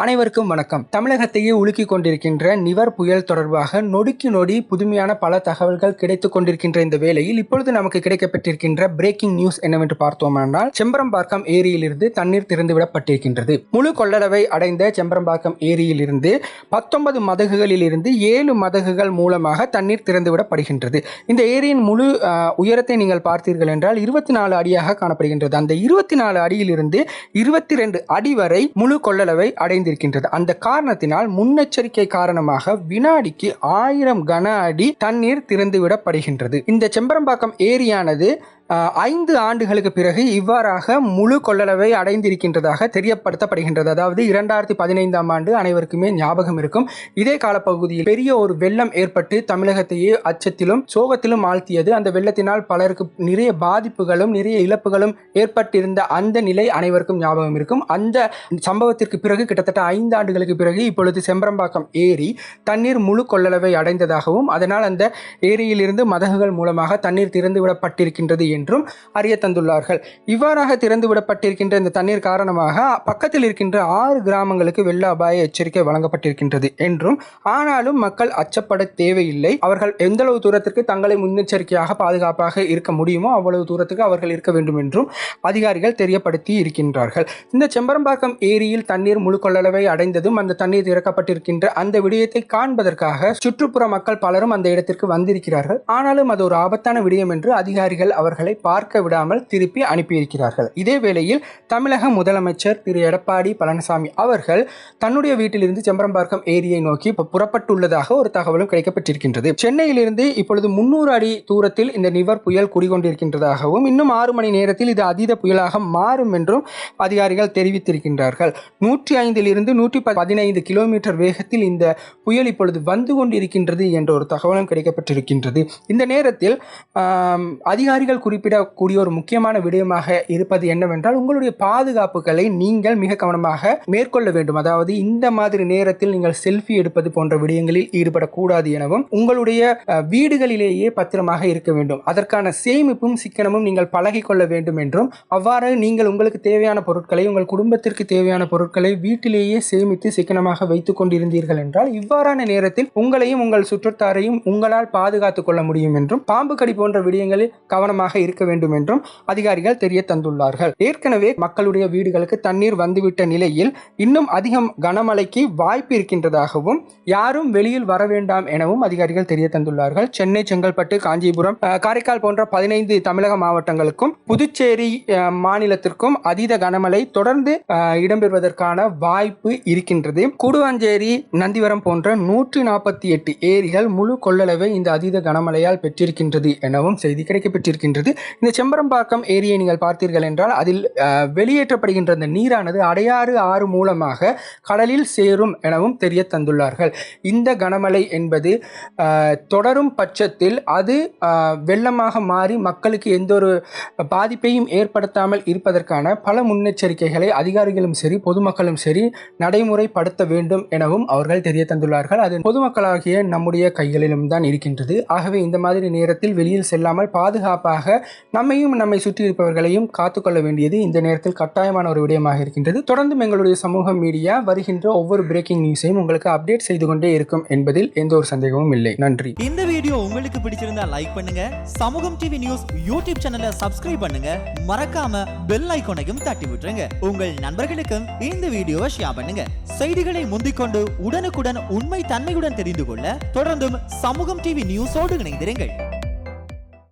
அனைவருக்கும் வணக்கம். தமிழகத்தையே உலுக்கிக் கொண்டிருக்கின்ற நிவர் புயல் தொடர்பாக நொடிக்கு நொடி புதுமையான பல தகவல்கள் கிடைத்துக் கொண்டிருக்கின்ற இந்த வேளையில் இப்பொழுது நமக்கு கிடைக்கப்பட்டிருக்கின்ற பிரேக்கிங் நியூஸ் என்னவென்று பார்த்தோமானால், செம்பரம்பாக்கம் ஏரியிலிருந்து தண்ணீர் திறந்துவிடப்பட்டிருக்கின்றது. முழு கொள்ளளவை அடைந்த செம்பரம்பாக்கம் ஏரியிலிருந்து 19 மதகுகளில் இருந்து 7 மதகுகள் மூலமாக தண்ணீர் திறந்துவிடப்படுகின்றது. இந்த ஏரியின் முழு உயரத்தை நீங்கள் பார்த்தீர்கள் என்றால் 24 அடியாக காணப்படுகின்றது. அந்த 24 அடியிலிருந்து 22 அடி வரை முழு கொள்ளளவை அடைந்திருக்கின்றது. அந்த காரணத்தினால் முன்னெச்சரிக்கை காரணமாக வினாடிக்கு 1000 கன அடி தண்ணீர் திறந்துவிடப்படுகின்றது. இந்த செம்பரம்பாக்கம் ஏரியானது 5 ஆண்டுகளுக்கு பிறகு இவ்வாறாக முழு கொள்ளளவை அடைந்திருக்கின்றதாக தெரியப்படுத்தப்படுகின்றது. அதாவது 2015ஆம் ஆண்டு அனைவருக்குமே ஞாபகம் இருக்கும். இதே காலப்பகுதியில் பெரிய ஒரு வெள்ளம் ஏற்பட்டு தமிழகத்தையே அச்சத்திலும் சோகத்திலும் ஆழ்த்தியது. அந்த வெள்ளத்தினால் பலருக்கு நிறைய பாதிப்புகளும் நிறைய இழப்புகளும் ஏற்பட்டிருந்த அந்த நிலை அனைவருக்கும் ஞாபகம் இருக்கும். அந்த சம்பவத்திற்கு பிறகு கிட்டத்தட்ட 5 ஆண்டுகளுக்கு பிறகு இப்பொழுது செம்பரம்பாக்கம் ஏரி தண்ணீர் முழு கொள்ளளவை அடைந்ததாகவும் அதனால் அந்த ஏரியிலிருந்து மதகுகள் மூலமாக தண்ணீர் திறந்துவிடப்பட்டிருக்கின்றது என்றும் அறிய தந்துள்ளார்கள். இவ்வாறாக திறந்துவிடப்பட்டிருக்கின்ற இந்த தண்ணீர் காரணமாக பக்கத்தில் இருக்கின்ற 6 கிராமங்களுக்கு வெள்ள அபாய எச்சரிக்கை வழங்கப்பட்டிருக்கின்றது என்றும், ஆனாலும் மக்கள் அச்சப்பட தேவையில்லை. அவர்கள் எந்தளவு தூரத்திற்கு தங்களை முன்னெச்சரிக்கையாக பாதுகாப்பாக இருக்க முடியுமோ அவ்வளவு தூரத்துக்கு அவர்கள் இருக்க வேண்டும் என்றும் அதிகாரிகள் தெரியப்படுத்தி இருக்கின்றார்கள். இந்த செம்பரம்பாக்கம் ஏரியில் தண்ணீர் முழு கொள்ளளவை அடைந்ததும் அந்த தண்ணீர் திறக்கப்பட்டிருக்கின்ற அந்த விடயத்தை காண்பதற்காக சுற்றுப்புற மக்கள் பலரும் அந்த இடத்திற்கு வந்திருக்கிறார்கள். ஆனாலும் அது ஒரு ஆபத்தான விடயம் என்று அதிகாரிகள் அவர்களை பார்க்க விடாமல் திருப்பி அனுப்பியிருக்கிறார்கள். இதே வேளையில் தமிழக முதலமைச்சர் திரு எடப்பாடி பழனிசாமி அவர்கள் தன்னுடைய வீட்டிலிருந்து செம்பரம்பாக்கம் ஏரியை நோக்கி புறப்பட்டுள்ளதாக ஒரு தகவலும் கிடைக்கப்பட்டிருக்கின்றது. சென்னையிலிருந்து இப்பொழுது 300 அடி தூரத்தில் இந்த நிவர் புயல் குடிகொண்டிருக்கின்றதாகவும் இன்னும் 6 மணி நேரத்தில் இது அதீத புயலாக மாறும் என்றும் அதிகாரிகள் தெரிவித்திருக்கின்றார்கள். 105 115 கிலோமீட்டர் வேகத்தில் இந்த புயல் இப்பொழுது வந்து கொண்டிருக்கின்றது என்ற ஒரு தகவலும் கிடைக்கப்பட்டிருக்கின்றது. இந்த நேரத்தில் அதிகாரிகள் குறிப்பிடக்கூடிய ஒரு முக்கியமான விடயமாக இருப்பது என்னவென்றால், உங்களுடைய பாதுகாப்புகளை நீங்கள் மிக கவனமாக மேற்கொள்ள வேண்டும். அதாவது இந்த மாதிரி நேரத்தில் நீங்கள் செல்ஃபி எடுப்பது போன்ற விடயங்களில் ஈடுபடக்கூடாது எனவும், உங்களுடைய வீடுகளிலேயே பத்திரமாக இருக்க வேண்டும். அதற்கான சேமிப்பும் சிக்கனமும் நீங்கள் பழகி கொள்ள வேண்டும் என்றும், அவ்வாறு நீங்கள் உங்களுக்கு தேவையான பொருட்களை உங்கள் குடும்பத்திற்கு தேவையான பொருட்களை வீட்டிலேயே சேமித்து சிக்கனமாக வைத்துக் கொண்டிருந்தீர்கள் என்றால் இவ்வாறான நேரத்தில் உங்களையும் உங்கள் சுற்றத்தாரையும் உங்களால் பாதுகாத்துக் கொள்ள முடியும் என்றும், பாம்பு கடி போன்ற விடயங்களில் கவனமாக இருக்க வேண்டும் என்றும் அதிகாரிகள் தெரிய தந்துள்ளார்கள். ஏற்கனவே மக்களுடைய வீடுகளுக்கு தண்ணீர் வந்துவிட்ட நிலையில் இன்னும் அதிகம் கனமழைக்கு வாய்ப்பு இருக்கின்றதாகவும், யாரும் வெளியில் வர வேண்டாம் எனவும் அதிகாரிகள் தெரிய தந்துள்ளார்கள். சென்னை, செங்கல்பட்டு, காஞ்சிபுரம், காரைக்கால் போன்ற 15 தமிழக மாவட்டங்களுக்கும் புதுச்சேரி மாநிலத்திற்கும் அதீத கனமழை தொடர்ந்து இடம்பெறுவதற்கான வாய்ப்பு இருக்கின்றது. கூடுவாஞ்சேரி, நந்திவரம் போன்ற 148 ஏரிகள் முழு கொள்ளளவை இந்த அதீத கனமழையால் பெற்றிருக்கின்றது எனவும் செய்தி கிடைக்கப்பட்டிருக்கின்றது. இந்த செம்பரம்பாக்கம் ஏரியை நீங்கள் பார்த்தீர்கள் என்றால் அதில் வெளியேற்றப்படுகின்ற அந்த நீரானது அடையாறு ஆறு மூலமாக கடலில் சேரும் எனவும் தெரிய தந்துள்ளார்கள். இந்த கனமழை என்பது தொடரும் பட்சத்தில் அது வெள்ளமாக மாறி மக்களுக்கு எந்த ஒரு பாதிப்பையும் ஏற்படுத்தாமல் இருப்பதற்கான பல முன்னெச்சரிக்கைகளை அதிகாரிகளும் சரி பொதுமக்களும் சரி நடைமுறைப்படுத்த வேண்டும் எனவும் அவர்கள் தெரிய தந்துள்ளார்கள். அது பொதுமக்களாகிய நம்முடைய கைகளிலும் தான் இருக்கின்றது. ஆகவே இந்த மாதிரி நேரத்தில் வெளியில் செல்லாமல் பாதுகாப்பாக நம்மையும் நம்மை சுற்றி இருப்பவர்களையும் காத்துக்கொள்ள வேண்டியது இந்த நேரத்தில் கட்டாயமான ஒரு விடயமாக இருக்கின்றது. தொடர்ந்தும் எங்களுடைய சமூக மீடியா வருகின்ற ஒவ்வொரு பிரேக்கிங் நியூஸையும் உங்களுக்கு அப்டேட் செய்து கொண்டே இருக்கும் என்பதில் எந்த ஒரு சந்தேகமும் இல்லை. நன்றி. இந்த வீடியோ உங்களுக்கு பிடிச்சிருந்தா லைக் பண்ணுங்க, சமூகம் டிவி நியூஸ் யூடியூப் சேனலை சப்ஸ்கிரைப் பண்ணுங்க, மறக்காம பெல் ஐகானையும் தட்டி விட்டுருங்க. உங்கள் நண்பர்களுக்கும் இந்த வீடியோவை ஷேர் பண்ணுங்க. செய்திகளை முந்திக்கொண்டு உடனுக்குடன் உண்மை தன்மையுடன் தெரிந்து கொள்ள தொடர்ந்தும் சமூகம் டிவி நியூஸோடு இணைந்திருங்கள்.